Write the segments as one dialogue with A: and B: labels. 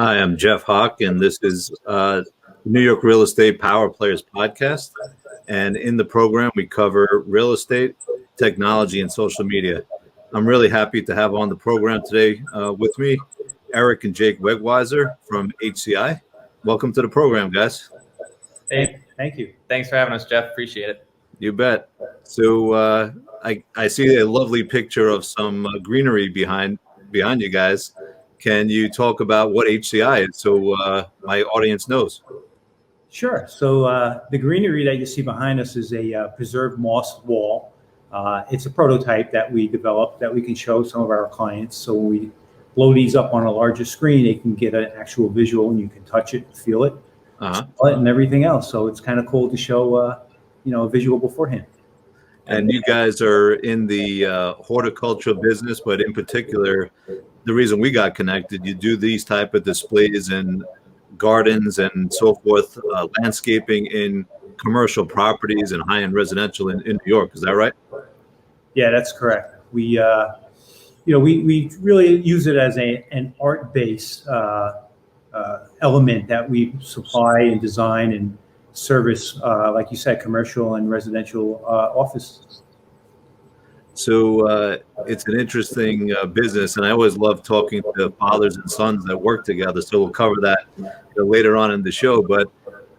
A: Hi, I'm Jeff Hawk, and this is New York Real Estate Power Players podcast. And in the program, we cover real estate, technology, and social media. I'm really happy to have on the program today with me Eric and Jake Wegweiser from HCI. Welcome to the program, guys.
B: Hey, thank you. Thanks for having us, Jeff. Appreciate it.
A: You bet. So I see a lovely picture of some greenery behind you guys. Can you talk about what HCI is so my audience knows?
C: Sure. So the greenery that you see behind us is a preserved moss wall. It's a prototype that we developed that we can show some of our clients. So when we blow these up on a larger screen, they can get an actual visual and you can touch it, feel it, and everything else. So it's kind of cool to show, a visual beforehand.
A: And you guys are in the horticultural business, but in particular, the reason we got connected, you do these type of displays in gardens and so forth, landscaping in commercial properties and high-end residential in New York. Is that right?
C: Yeah, that's correct. We really use it as an art-based element that we supply and design and service, like you said, commercial and residential offices.
A: So it's an interesting business, and I always love talking to fathers and sons that work together. So we'll cover that later on in the show. But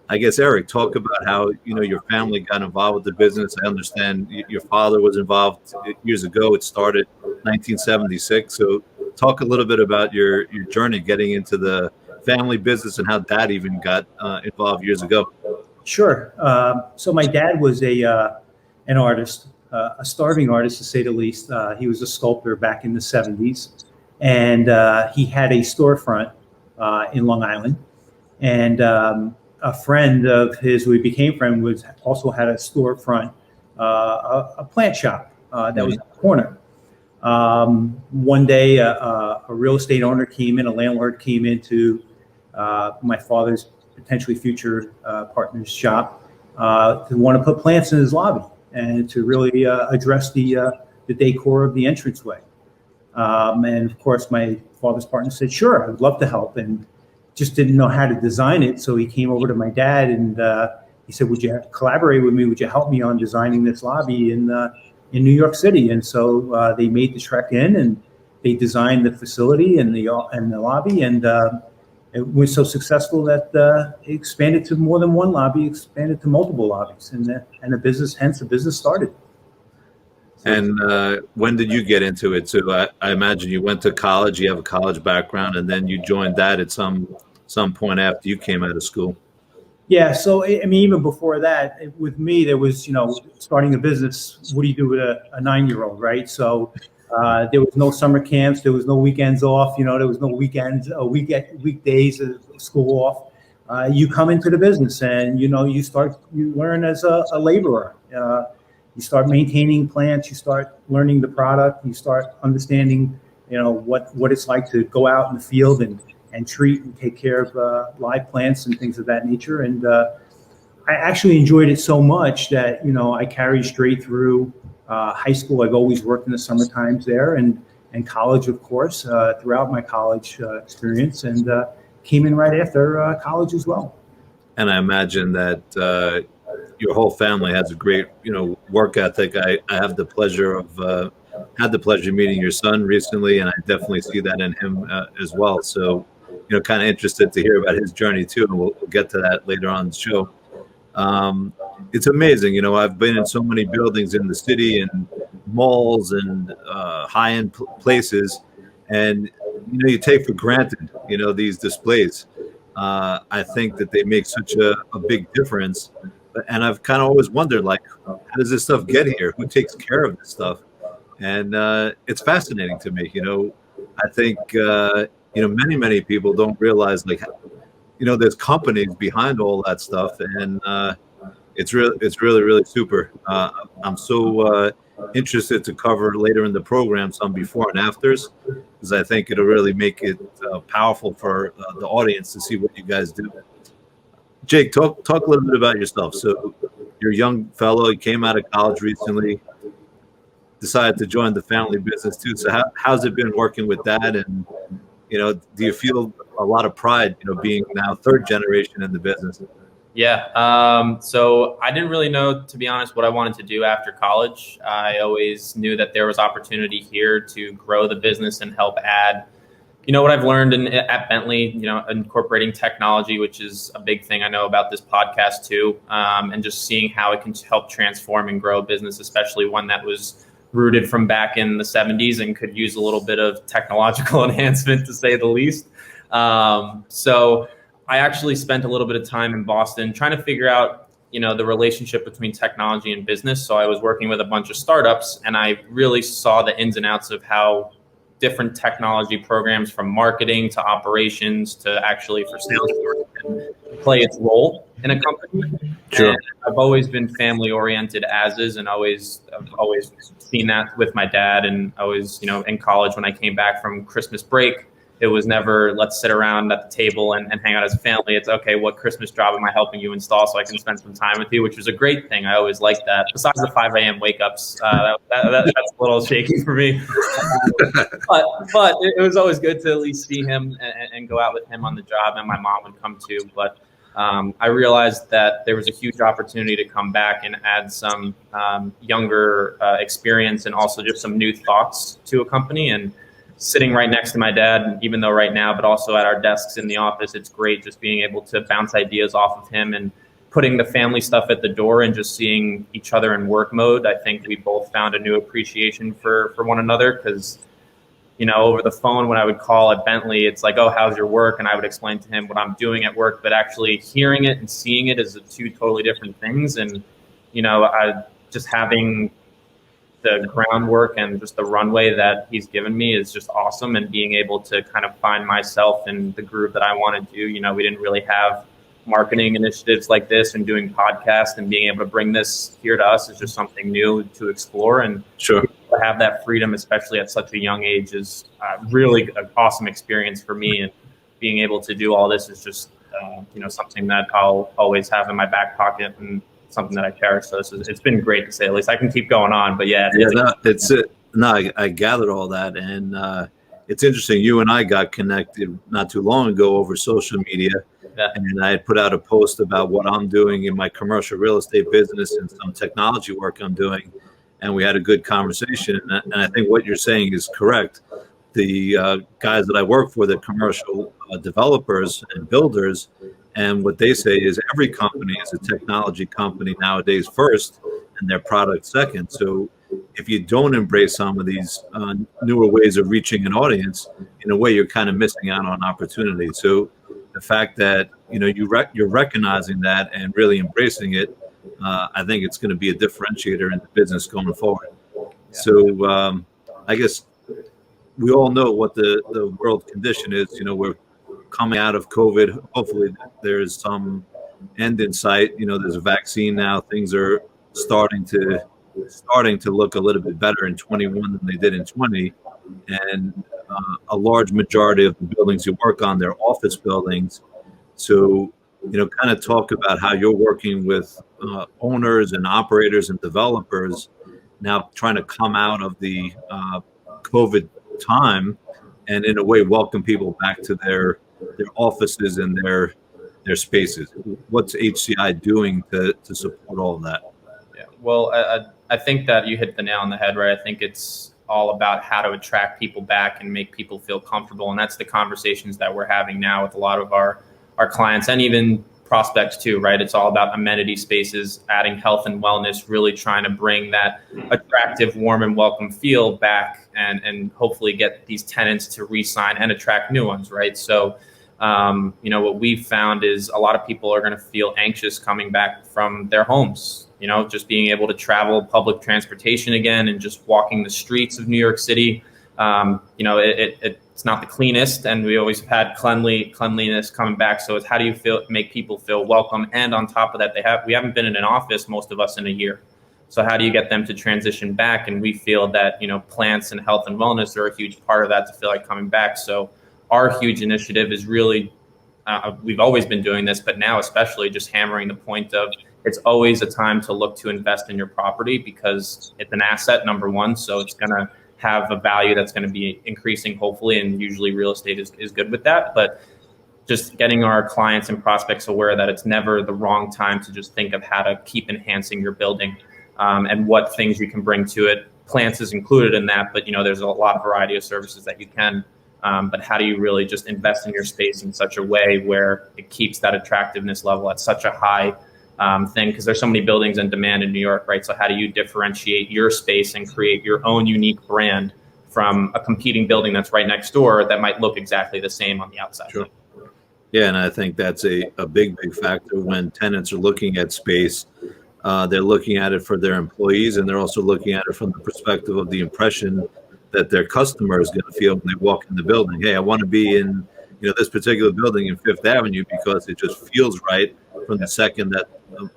A: I guess, Eric, talk about how your family got involved with the business. I understand your father was involved years ago. It started 1976. So talk a little bit about your journey getting into the family business and how Dad even got involved years ago.
C: Sure. So my dad was an artist. A starving artist, to say the least. He was a sculptor back in the 70s, and he had a storefront in Long Island. And a friend of his, who he became friend with, also had a storefront, a plant shop that was in the corner. One day, a real estate owner came in, a landlord came into my father's potentially future partner's shop to want to put plants in his lobby and to really address the decor of the entranceway. And of course, my father's partner said, sure, I would love to help, and just didn't know how to design it. So he came over to my dad and he said, would you collaborate with me? Would you help me on designing this lobby in New York City? And so they made the trek in and they designed the facility and the lobby, and it was so successful that it expanded to more than one lobby, expanded to multiple lobbies, and the business started.
A: And when did you get into it? So I imagine you went to college, you have a college background, and then you joined that at some point after you came out of school.
C: Yeah, so I mean, even before that, with me, there was, starting a business, what do you do with a 9-year-old, right? So there was no summer camps, there was no weekends off, there was no weekdays of school off. You come into the business and, you learn as a laborer. You start maintaining plants, you start learning the product, you start understanding, what it's like to go out in the field and treat and take care of live plants and things of that nature. And I actually enjoyed it so much that, I carried straight through high school. I've always worked in the summer times there, and college, of course, throughout my college experience, and came in right after college as well.
A: And I imagine that your whole family has a great, work ethic. I have the pleasure of had the pleasure of meeting your son recently, and I definitely see that in him as well. So, kind of interested to hear about his journey too, and we'll get to that later on in the show. It's amazing. I've been in so many buildings in the city and malls and high-end places, and you take for granted these displays. I think that they make such a big difference, and I've kind of always wondered, like, how does this stuff get here? Who takes care of this stuff? And it's fascinating to me. I think many people don't realize, like, there's companies behind all that stuff, and it's really super. I'm so interested to cover later in the program some before and afters, because I think it'll really make it powerful for the audience to see what you guys do. Jake, talk a little bit about yourself. So you're a young fellow, you came out of college recently, decided to join the family business too. So how's it been working with that? And do you feel a lot of pride, being now third generation in the business.
B: Yeah. So I didn't really know, to be honest, what I wanted to do after college. I always knew that there was opportunity here to grow the business and help add, what I've learned at Bentley, incorporating technology, which is a big thing I know about this podcast too, and just seeing how it can help transform and grow a business, especially one that was rooted from back in the 70s and could use a little bit of technological enhancement, to say the least. So I actually spent a little bit of time in Boston trying to figure out, the relationship between technology and business. So I was working with a bunch of startups, and I really saw the ins and outs of how different technology programs, from marketing to operations to actually for sales, can play its role in a company.
A: Sure.
B: And I've always been family oriented as is, and I've always seen that with my dad. And I was, in college, when I came back from Christmas break, it was never, let's sit around at the table and hang out as a family. It's, okay, what Christmas job am I helping you install so I can spend some time with you, which was a great thing. I always liked that. Besides the 5 a.m. wake ups, that's a little shaky for me. But it was always good to at least see him and go out with him on the job, and my mom would come too. But I realized that there was a huge opportunity to come back and add some younger experience and also just some new thoughts to a company. And sitting right next to my dad, even though right now, but also at our desks in the office, it's great just being able to bounce ideas off of him and putting the family stuff at the door and just seeing each other in work mode. I think we both found a new appreciation for one another, because, over the phone, when I would call at Bentley, it's like, oh, how's your work? And I would explain to him what I'm doing at work, but actually hearing it and seeing it is two totally different things. And, I just having the groundwork and just the runway that he's given me is just awesome. And being able to kind of find myself in the groove that I want to do. We didn't really have marketing initiatives like this, and doing podcasts and being able to bring this here to us is just something new to explore. And
A: Sure.
B: to have that freedom, especially at such a young age, is really an awesome experience for me. And being able to do all this is just, something that I'll always have in my back pocket, and something that I cherish. So it's been great, to say the least. I can keep going on, but yeah.
A: I gathered all that, and it's interesting. You and I got connected not too long ago over social media, and I had put out a post about what I'm doing in my commercial real estate business and some technology work I'm doing, and we had a good conversation. And I think what you're saying is correct. The guys that I work for, the commercial developers and builders, and what they say is every company is a technology company nowadays first, and their product second. So if you don't embrace some of these newer ways of reaching an audience, in a way, you're kind of missing out on opportunity. So the fact that you're recognizing that and really embracing it, I think it's going to be a differentiator in the business going forward. Yeah. So I guess we all know what the world condition is. We're coming out of COVID. Hopefully there's some end in sight. There's a vaccine now. Things are starting to look a little bit better in 21 than they did in 20. And a large majority of the buildings you work on, they're office buildings. So, kind of talk about how you're working with owners and operators and developers now, trying to come out of the COVID time and in a way welcome people back to their offices and their spaces. What's HCI doing to support all of that?
B: Yeah, well, I think that you hit the nail on the head, right? I think it's all about how to attract people back and make people feel comfortable. And that's the conversations that we're having now with a lot of our clients and even prospects too, right? It's all about amenity spaces, adding health and wellness, really trying to bring that attractive, warm and welcome feel back, and hopefully get these tenants to re-sign and attract new ones, right? So, what we've found is a lot of people are going to feel anxious coming back from their homes, just being able to travel public transportation again and just walking the streets of New York City. It's not the cleanest, and we always had cleanliness coming back. So it's how do you make people feel welcome? And on top of that, we haven't been in an office, most of us, in a year. So how do you get them to transition back? And we feel that, plants and health and wellness are a huge part of that to feel like coming back. So our huge initiative is really, we've always been doing this, but now especially just hammering the point of it's always a time to look to invest in your property, because it's an asset, number one. So it's going to have a value that's going to be increasing, hopefully, and usually real estate is good with that. But just getting our clients and prospects aware that it's never the wrong time to just think of how to keep enhancing your building, and what things you can bring to it. Plants is included in that, but there's a lot of variety of services that you can. But how do you really just invest in your space in such a way where it keeps that attractiveness level at such a high thing? Because there's so many buildings in demand in New York, right? So how do you differentiate your space and create your own unique brand from a competing building that's right next door that might look exactly the same on the outside?
A: Sure. Yeah, and I think that's a big factor when tenants are looking at space. They're looking at it for their employees, and they're also looking at it from the perspective of the impression that their customer is going to feel when they walk in the building. Hey, I want to be in this particular building in Fifth Avenue because it just feels right from the second that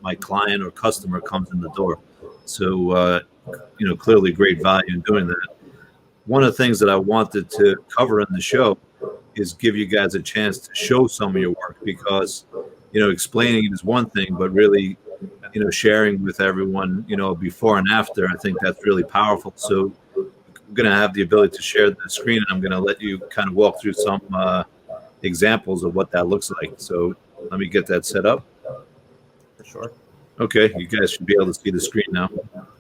A: my client or customer comes in the door. So clearly great value in doing that. One of the things that I wanted to cover in the show is give you guys a chance to show some of your work, because explaining it is one thing, but really sharing with everyone before and after, I think that's really powerful. So I'm going to have the ability to share the screen, and I'm going to let you kind of walk through some examples of what that looks like. So let me get that set up.
B: For sure.
A: Okay, you guys should be able to see the screen now.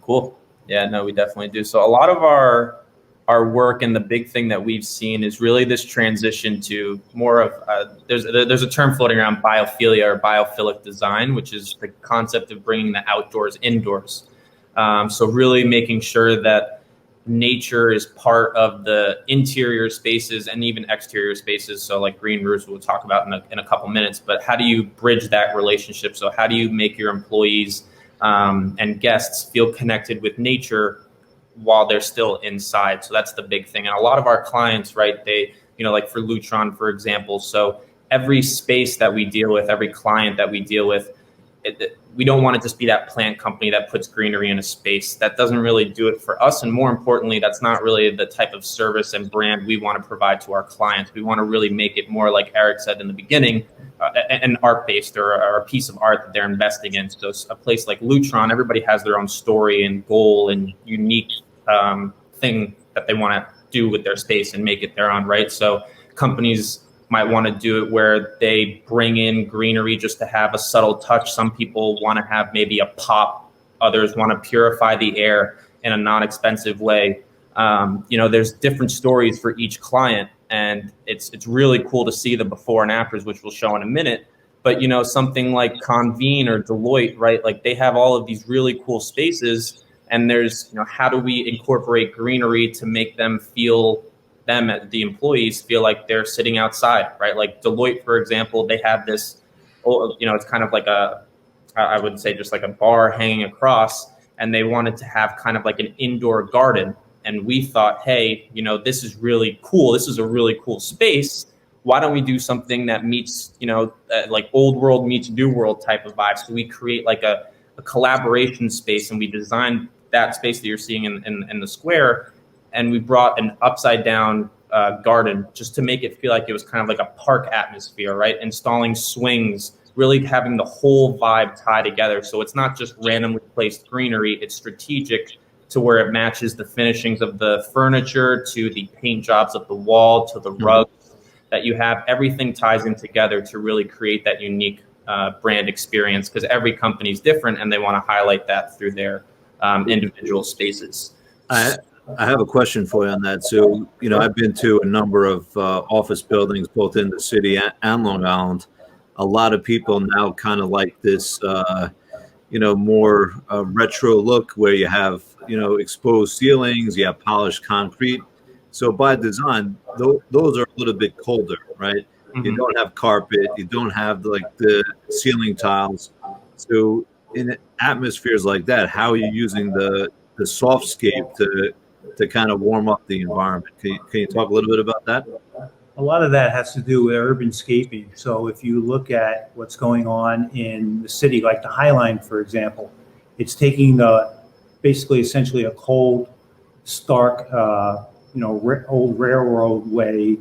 B: Cool. Yeah, no, we definitely do. So a lot of our work, and the big thing that we've seen is really this transition to more of there's a term floating around, biophilia or biophilic design, which is the concept of bringing the outdoors indoors. So really making sure that nature is part of the interior spaces and even exterior spaces. So like green roofs, we'll talk about in a couple minutes, but how do you bridge that relationship? So how do you make your employees and guests feel connected with nature while they're still inside? So that's the big thing. And a lot of our clients, right, they, like for Lutron, for example, so every space that we deal with, every client that we deal with, we don't want to just be that plant company that puts greenery in a space. That doesn't really do it for us. And more importantly, that's not really the type of service and brand we want to provide to our clients. We want to really make it more, like Eric said in the beginning, an art-based or a piece of art that they're investing in. So a place like Lutron, everybody has their own story and goal and unique thing that they want to do with their space and make it their own, right? So companies might want to do it where they bring in greenery just to have a subtle touch. Some people want to have maybe a pop. Others want to purify the air in a non-expensive way. There's different stories for each client, and it's really cool to see the before and afters, which we'll show in a minute. But, something like Convene or Deloitte, right? Like they have all of these really cool spaces, and there's, how do we incorporate greenery to make them feel, the employees feel like they're sitting outside, right? Like Deloitte, for example, they have this, it's kind of like I would say just like a bar hanging across, and they wanted to have kind of like an indoor garden. And we thought, hey, this is really cool. This is a really cool space. Why don't we do something that meets, like old world meets new world type of vibe? So we create like a collaboration space, and we designed that space that you're seeing in the square. And we brought an upside down garden just to make it feel like it was kind of like a park atmosphere, right? Installing swings, really having the whole vibe tie together. So it's not just randomly placed greenery, it's strategic to where it matches the finishings of the furniture to the paint jobs of the wall to the rugs that you have. Everything ties in together to really create that unique brand experience, because every company is different and they want to highlight that through their individual spaces.
A: I have a question for you on that. So, I've been to a number of office buildings, both in the city and Long Island. A lot of people now kind of like this, more retro look where you have, exposed ceilings, you have polished concrete. So by design, those are a little bit colder, right? Mm-hmm. You don't have carpet, you don't have like the ceiling tiles. So in atmospheres like that, how are you using the Softscape to kind of warm up the environment? Can you talk a little bit about that?
C: A lot of that has to do with urban scaping. So if you look at what's going on in the city, like the Healthyline, for example, it's taking basically essentially a cold, stark, old railroad way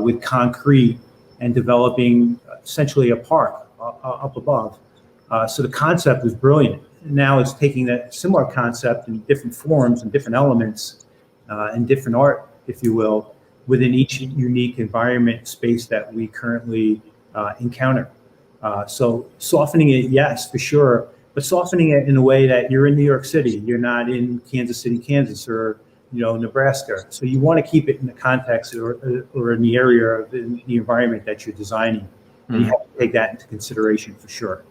C: with concrete and developing essentially a park up above. So the concept was brilliant. Now it's taking that similar concept in different forms and different elements and different art, if you will, within each unique environment space that we currently encounter. So softening it, yes, for sure, but softening it in a way that you're in New York City, you're not in Kansas City, Kansas, or Nebraska. So you want to keep it in the context or in the area of the environment that you're designing. And you have to take that into consideration for sure.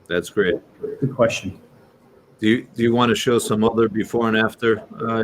A: That's great.
C: Good question.
A: Do you want to show some other before and after,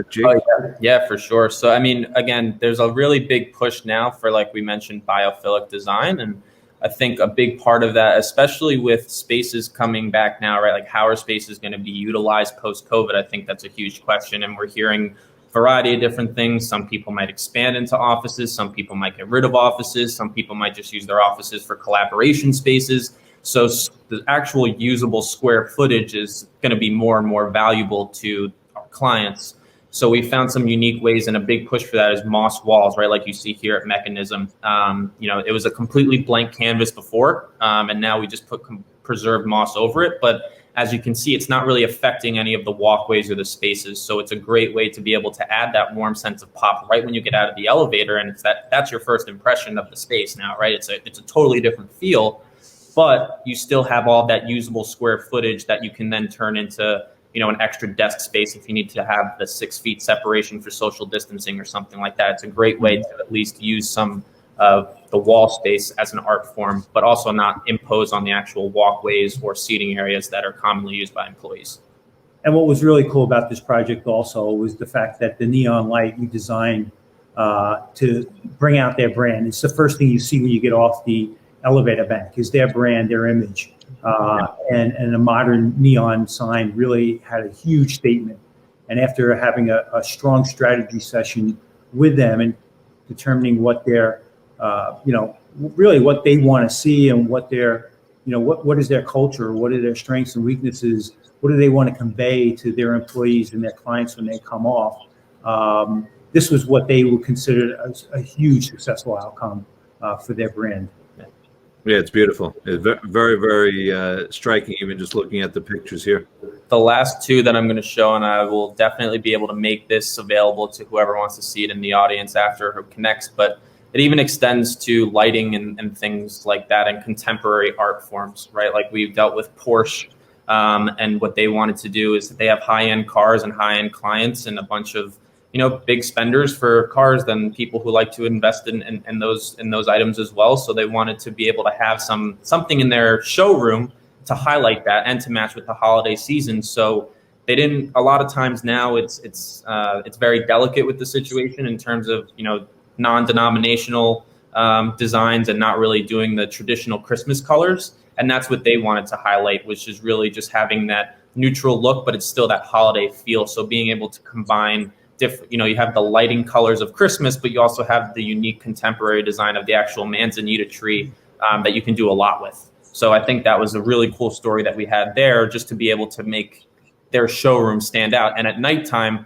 A: Jake?
B: Oh, yeah, for sure. So, I mean, again, there's a really big push now for, like we mentioned, biophilic design. And I think a big part of that, especially with spaces coming back now, right? Like how are spaces going to be utilized post-COVID? I think that's a huge question. And we're hearing a variety of different things. Some people might expand into offices. Some people might get rid of offices. Some people might just use their offices for collaboration spaces. So the actual usable square footage is going to be more and more valuable to our clients. So we found some unique ways, and a big push for that is moss walls, right? Like you see here at Mechanism. It was a completely blank canvas before, and now we just put preserved moss over it. But as you can see, it's not really affecting any of the walkways or the spaces. So it's a great way to be able to add that warm sense of pop right when you get out of the elevator, and that's your first impression of the space now, right? It's a totally different feel. But you still have all that usable square footage that you can then turn into, an extra desk space if you need to have the 6 feet separation for social distancing or something like that. It's a great way to at least use some of the wall space as an art form, but also not impose on the actual walkways or seating areas that are commonly used by employees.
C: And what was really cool about this project also was the fact that the neon light you designed to bring out their brand. It's the first thing you see when you get off the elevator bank is their brand, their image, and a modern neon sign really had a huge statement. And after having a strong strategy session with them and determining what their, really what they want to see and what their, what is their culture, what are their strengths and weaknesses, what do they want to convey to their employees and their clients when they come off. This was what they would consider a huge successful outcome for their brand.
A: Yeah, it's beautiful. It's very, very striking, even just looking at the pictures here.
B: The last two that I'm going to show, and I will definitely be able to make this available to whoever wants to see it in the audience after who connects, but it even extends to lighting and things like that and contemporary art forms, right? Like we've dealt with Porsche, and what they wanted to do is that they have high-end cars and high-end clients and a bunch of big spenders for cars than people who like to invest in those items as well. So they wanted to be able to have something in their showroom to highlight that and to match with the holiday season. So they didn't. A lot of times now it's very delicate with the situation in terms of non-denominational designs and not really doing the traditional Christmas colors. And that's what they wanted to highlight, which is really just having that neutral look, but it's still that holiday feel. So being able to combine different, you have the lighting colors of Christmas, but you also have the unique contemporary design of the actual manzanita tree that you can do a lot with. So I think that was a really cool story that we had there, just to be able to make their showroom stand out. And at nighttime,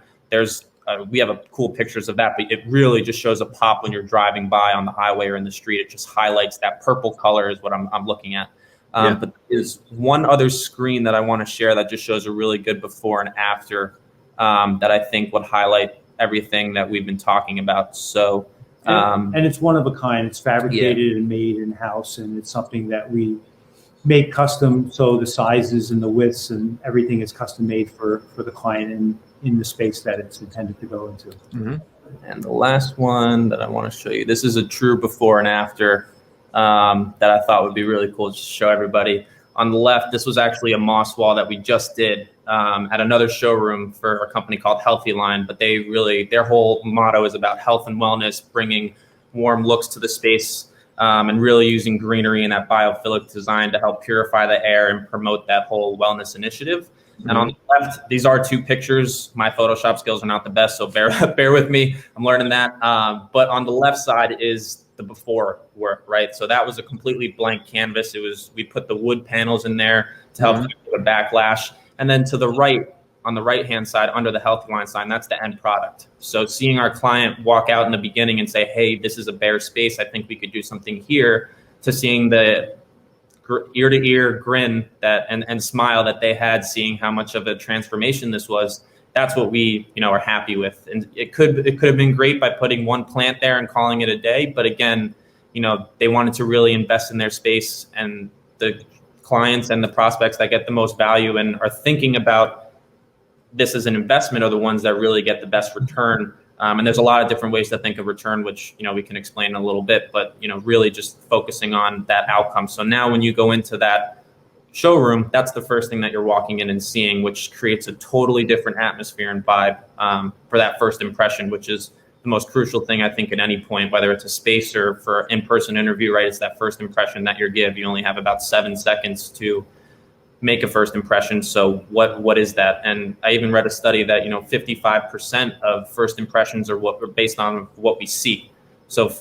B: we have cool pictures of that, but it really just shows a pop when you're driving by on the highway or in the street. It just highlights that purple color is what I'm looking at. But there's one other screen that I want to share that just shows a really good before and after that I think would highlight everything that we've been talking about. So,
C: and it's one of a kind. It's fabricated and made in-house, and it's something that we make custom. So the sizes and the widths and everything is custom made for the client in the space that it's intended to go into.
B: Mm-hmm. And the last one that I want to show you, this is a true before and after that I thought would be really cool to show everybody. On the left, this was actually a moss wall that we just did at another showroom for a company called Healthyline, but their whole motto is about health and wellness, bringing warm looks to the space, and really using greenery and that biophilic design to help purify the air and promote that whole wellness initiative. Mm-hmm. And on the left, these are two pictures. My Photoshop skills are not the best, so bear with me. I'm learning that. But on the left side is the before work, right? So that was a completely blank canvas. We put the wood panels in there to help with the backlash. And then to the right, on the right-hand side, under the Healthyline sign, that's the end product. So seeing our client walk out in the beginning and say, hey, this is a bare space, I think we could do something here, to seeing the ear-to-ear grin and smile that they had, seeing how much of a transformation this was, that's what we, are happy with. And it could have been great by putting one plant there and calling it a day. But again, they wanted to really invest in their space, and the clients and the prospects that get the most value and are thinking about this as an investment are the ones that really get the best return. And there's a lot of different ways to think of return, which, we can explain in a little bit, but, really just focusing on that outcome. So now when you go into that showroom, that's the first thing that you're walking in and seeing, which creates a totally different atmosphere and vibe for that first impression, which is the most crucial thing, I think, at any point, whether it's a space or for in-person interview, right? It's that first impression that you give. You only have about 7 seconds to make a first impression. So what is that? And I even read a study that 55% of first impressions are based on what we see. So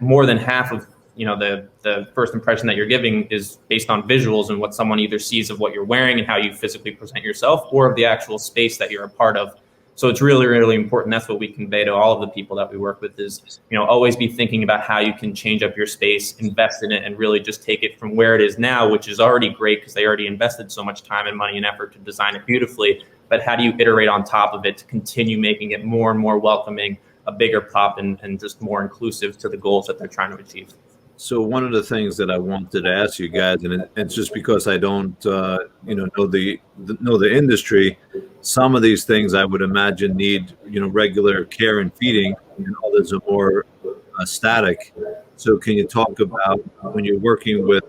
B: more than half of the first impression that you're giving is based on visuals and what someone either sees of what you're wearing and how you physically present yourself, or of the actual space that you're a part of. So it's really, really important. That's what we convey to all of the people that we work with is, always be thinking about how you can change up your space, invest in it, and really just take it from where it is now, which is already great because they already invested so much time and money and effort to design it beautifully. But how do you iterate on top of it to continue making it more and more welcoming, a bigger pop, and just more inclusive to the goals that they're trying to achieve?
A: So one of the things that I wanted to ask you guys, and it's just because I don't, know the industry. Some of these things I would imagine need, regular care and feeding, and others are more static. So can you talk about when you're working with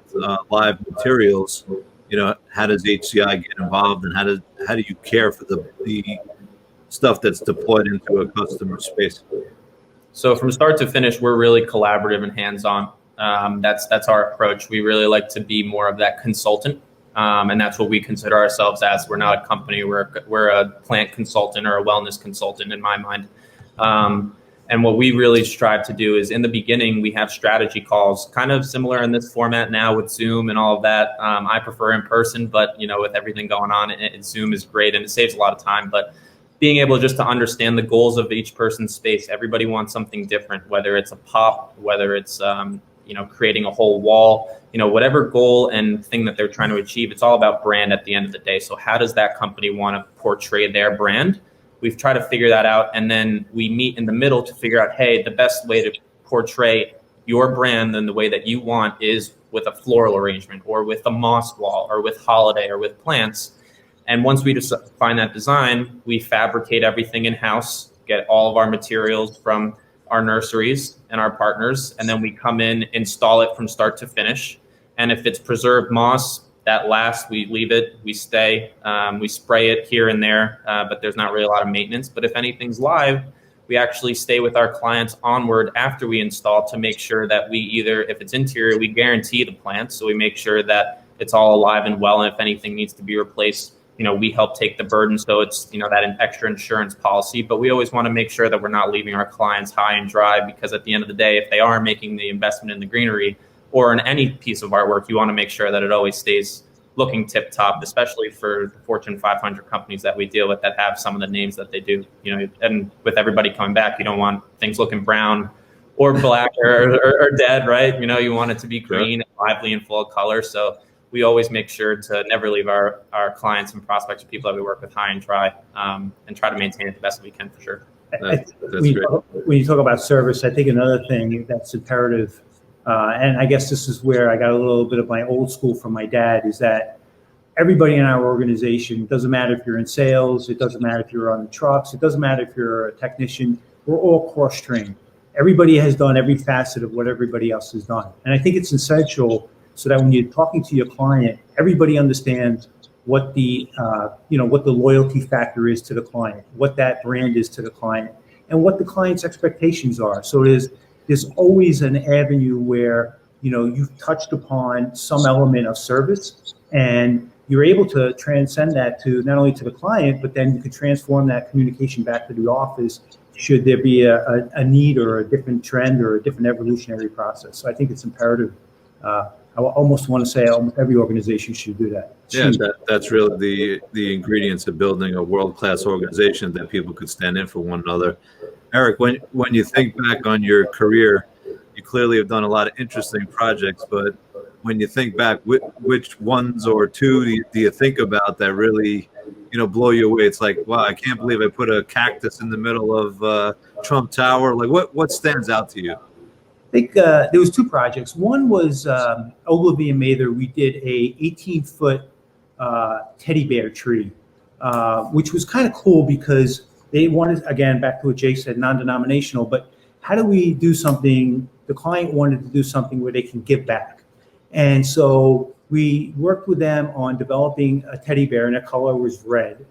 A: live materials, how does HCI get involved, and how do you care for the stuff that's deployed into a customer space?
B: So from start to finish, we're really collaborative and hands-on. That's our approach. We really like to be more of that consultant, and that's what we consider ourselves as. We're not a company. We're a plant consultant or a wellness consultant in my mind. And what we really strive to do is, in the beginning, we have strategy calls, kind of similar in this format now with Zoom and all of that. I prefer in person, but with everything going on, Zoom is great and it saves a lot of time. But being able just to understand the goals of each person's space. Everybody wants something different, whether it's a pop, whether it's creating a whole wall, whatever goal and thing that they're trying to achieve. It's all about brand at the end of the day. So how does that company want to portray their brand? We've tried to figure that out, and then we meet in the middle to figure out, hey, the best way to portray your brand and the way that you want is with a floral arrangement, or with a moss wall, or with holiday, or with plants. And once we find that design, we fabricate everything in-house, get all of our materials from our nurseries and our partners, and then we come in, install it from start to finish. And if it's preserved moss, that lasts, we leave it, we stay, we spray it here and there, but there's not really a lot of maintenance. But if anything's live, we actually stay with our clients onward after we install to make sure that we either, if it's interior, we guarantee the plants. So we make sure that it's all alive and well. And if anything needs to be replaced, we help take the burden. So it's, that extra insurance policy, but we always want to make sure that we're not leaving our clients high and dry, because at the end of the day, if they are making the investment in the greenery or in any piece of artwork, you want to make sure that it always stays looking tip top, especially for the Fortune 500 companies that we deal with that have some of the names that they do, and with everybody coming back, you don't want things looking brown or black or dead, right? You want it to be green and lively and full of color. So we always make sure to never leave our clients and prospects or people that we work with high and dry, and try to maintain it the best we can, for sure.
A: That's great.
C: When you talk about service, I think another thing that's imperative, and I guess this is where I got a little bit of my old school from my dad, is that everybody in our organization, doesn't matter if you're in sales, it doesn't matter if you're on the trucks, it doesn't matter if you're a technician, we're all cross-trained. Everybody has done every facet of what everybody else has done. And I think it's essential so that when you're talking to your client, everybody understands what the loyalty factor is to the client, what that brand is to the client, and what the client's expectations are. So there's always an avenue where, you've touched upon some element of service, and you're able to transcend that to not only to the client, but then you can transform that communication back to the office should there be a need or a different trend or a different evolutionary process. So I think it's imperative. I almost want to say almost every organization should do that.
A: Yeah, that's really the ingredients of building a world-class organization, that people could stand in for one another. Eric, when you think back on your career, you clearly have done a lot of interesting projects, but when you think back, which ones or two do you think about that really, blow you away? It's like, wow, I can't believe I put a cactus in the middle of Trump Tower. Like, what stands out to you?
C: I think there was two projects. One was Ogilvy and Mather. We did a 18-foot teddy bear tree, which was kind of cool because they wanted, again, back to what Jake said, non-denominational, but how do we do something? The client wanted to do something where they can give back. And so we worked with them on developing a teddy bear, and the color was red.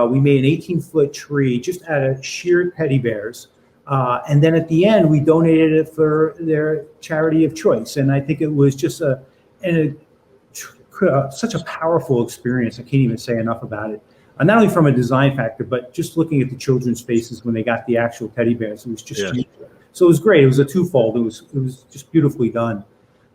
C: We made an 18-foot tree just out of sheer teddy bears. And then at the end, we donated it for their charity of choice. And I think it was just such a powerful experience. I can't even say enough about it. Not only from a design factor, but just looking at the children's faces when they got the actual teddy bears. It was just huge. So it was great. It was a twofold. It was just beautifully done.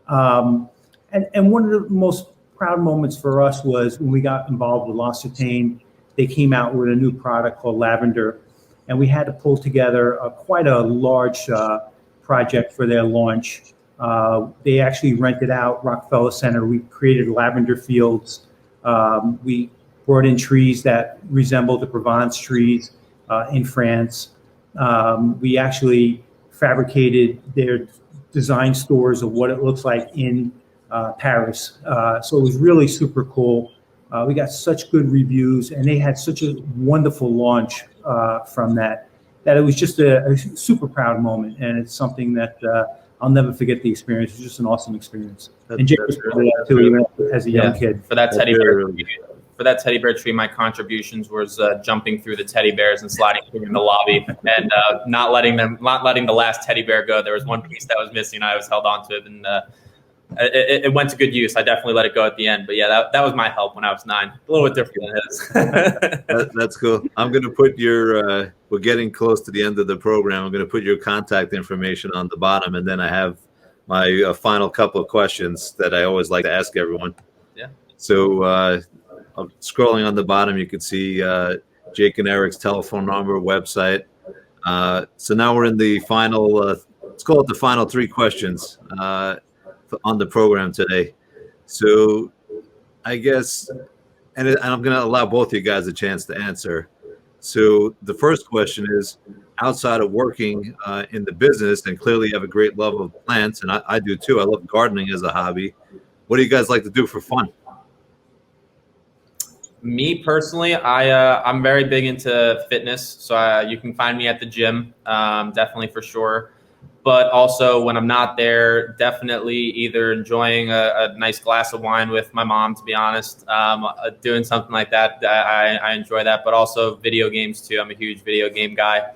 C: And one of the most proud moments for us was when we got involved with L'Occitane. They came out with a new product called Lavender, and we had to pull together quite a large project for their launch. They actually rented out Rockefeller Center. We created lavender fields. We brought in trees that resembled the Provence trees in France. We actually fabricated their design stores of what it looks like in Paris. So it was really super cool. We got such good reviews, and they had such a wonderful launch from that it was just a super proud moment. And it's something that I'll never forget the experience. It was just an awesome experience. And Jake was really too, even as a young kid.
B: For that teddy bear. For that teddy bear tree, my contributions was jumping through the teddy bears and sliding through in the lobby, and not letting the last teddy bear go. There was one piece that was missing. I was held onto it, and it went to good use. I definitely let it go at the end. But yeah, that was my help when I was 9. A little bit different than his.
A: That's cool. I'm going to put your. We're getting close to the end of the program. I'm going to put your contact information on the bottom, and then I have my final couple of questions that I always like to ask everyone.
B: Yeah.
A: So. Scrolling on the bottom, you can see Jake and Eric's telephone number, website. So now we're in the final, let's call it the final 3 questions on the program today. So I guess, and I'm going to allow both of you guys a chance to answer. So the first question is, outside of working in the business, and clearly you have a great love of plants, and I do too. I love gardening as a hobby. What do you guys like to do for fun?
B: Me personally, I'm very big into fitness, so you can find me at the gym, definitely for sure. But also when I'm not there, definitely either enjoying a nice glass of wine with my mom, to be honest, doing something like that. I enjoy that, but also video games too. I'm a huge video game guy.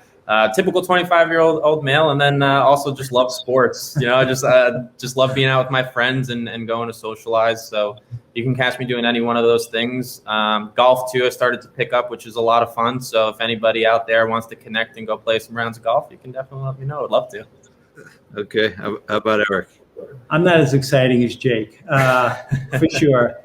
B: Typical 25-year-old male, and then also just love sports. Just love being out with my friends and going to socialize. So you can catch me doing any one of those things. Golf too, I started to pick up, which is a lot of fun. So if anybody out there wants to connect and go play some rounds of golf, you can definitely let me know. I'd love to.
A: Okay, how about Eric?
C: I'm not as exciting as Jake, for sure.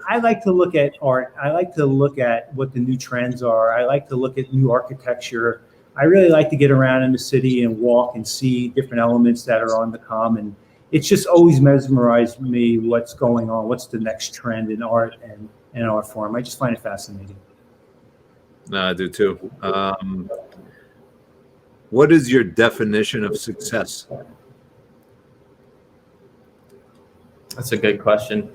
C: I like to look at art. I like to look at what the new trends are. I like to look at new architecture. I really like to get around in the city and walk and see different elements that are on the come. And it's just always mesmerized me what's going on, what's the next trend in art and art form. I just find it fascinating.
A: No, I do too. What is your definition of success?
B: That's a good question.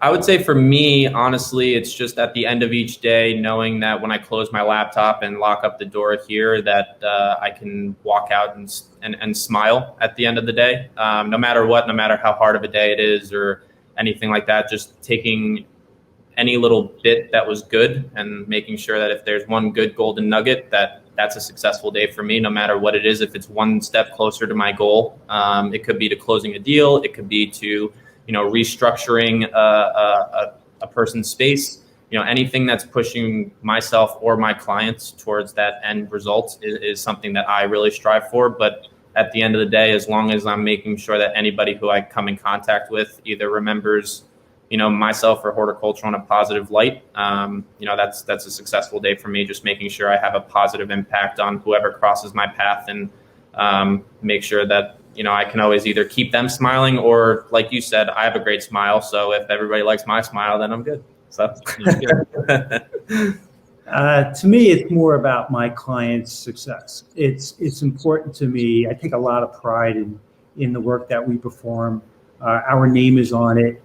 B: I would say for me, honestly, it's just at the end of each day, knowing that when I close my laptop and lock up the door here, that I can walk out and smile at the end of the day, no matter what, no matter how hard of a day it is or anything like that. Just taking any little bit that was good and making sure that if there's one good golden nugget, that's a successful day for me, no matter what it is. If it's one step closer to my goal, it could be to closing a deal. It could be to restructuring a person's space, anything that's pushing myself or my clients towards that end result is something that I really strive for. But at the end of the day, as long as I'm making sure that anybody who I come in contact with either remembers, myself or horticulture in a positive light, that's a successful day for me. Just making sure I have a positive impact on whoever crosses my path and make sure that I can always either keep them smiling, or like you said, I have a great smile. So if everybody likes my smile, then I'm good. So
C: to me, it's more about my client's success. It's important to me. I take a lot of pride in the work that we perform. Our name is on it.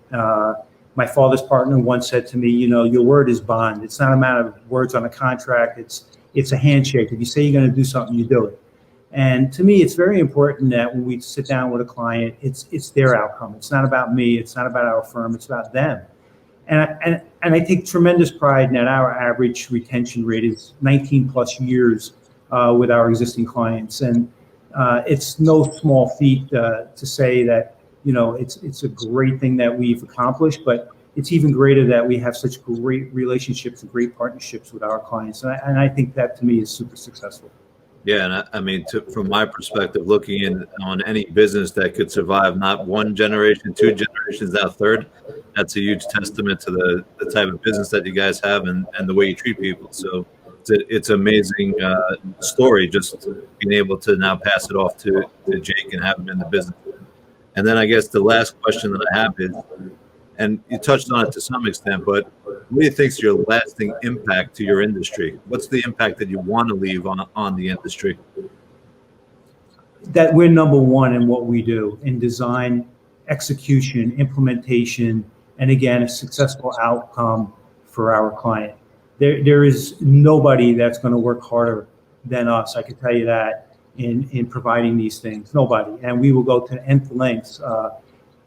C: My father's partner once said to me, your word is bond. It's not a matter of words on a contract. It's a handshake. If you say you're going to do something, you do it. And to me, it's very important that when we sit down with a client, it's their outcome. It's not about me. It's not about our firm. It's about them. And I take tremendous pride in that our average retention rate is 19 plus years with our existing clients. And it's no small feat to say that, it's a great thing that we've accomplished, but it's even greater that we have such great relationships and great partnerships with our clients. And I think that to me is super successful.
A: Yeah, and I mean, from my perspective, looking in on any business that could survive not one generation, two generations, now third, that's a huge testament to the type of business that you guys have and the way you treat people. So it's an amazing story, just being able to now pass it off to Jake and have him in the business. And then I guess the last question that I have is, and you touched on it to some extent, but what do you think is your lasting impact to your industry? What's the impact that you want to leave on the industry?
C: That we're number one in what we do in design, execution, implementation, and again, a successful outcome for our client. There is nobody that's going to work harder than us. I can tell you that in providing these things, nobody. And we will go to the nth lengths.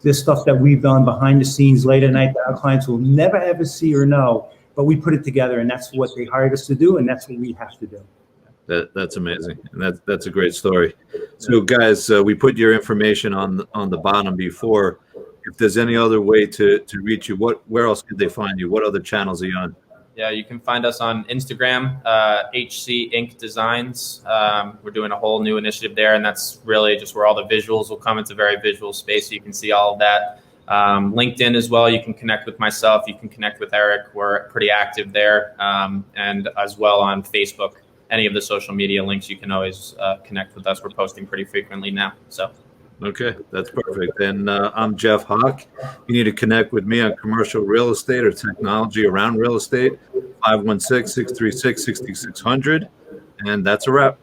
C: This stuff that we've done behind the scenes late at night that our clients will never ever see or know, but we put it together, and that's what they hired us to do, and that's what we have to do.
A: That's amazing, and that's a great story. So, guys, we put your information on the bottom before. If there's any other way to reach you, where else could they find you? What other channels are you on?
B: Yeah, you can find us on Instagram, HC Inc. Designs. We're doing a whole new initiative there, and that's really just where all the visuals will come. It's a very visual space, so you can see all of that. LinkedIn as well, you can connect with myself. You can connect with Eric. We're pretty active there, and as well on Facebook. Any of the social media links, you can always connect with us. We're posting pretty frequently now. So.
A: Okay, that's perfect. And I'm Jeff Hawk. You need to connect with me on commercial real estate or technology around real estate, 516-636-6600. And that's a wrap.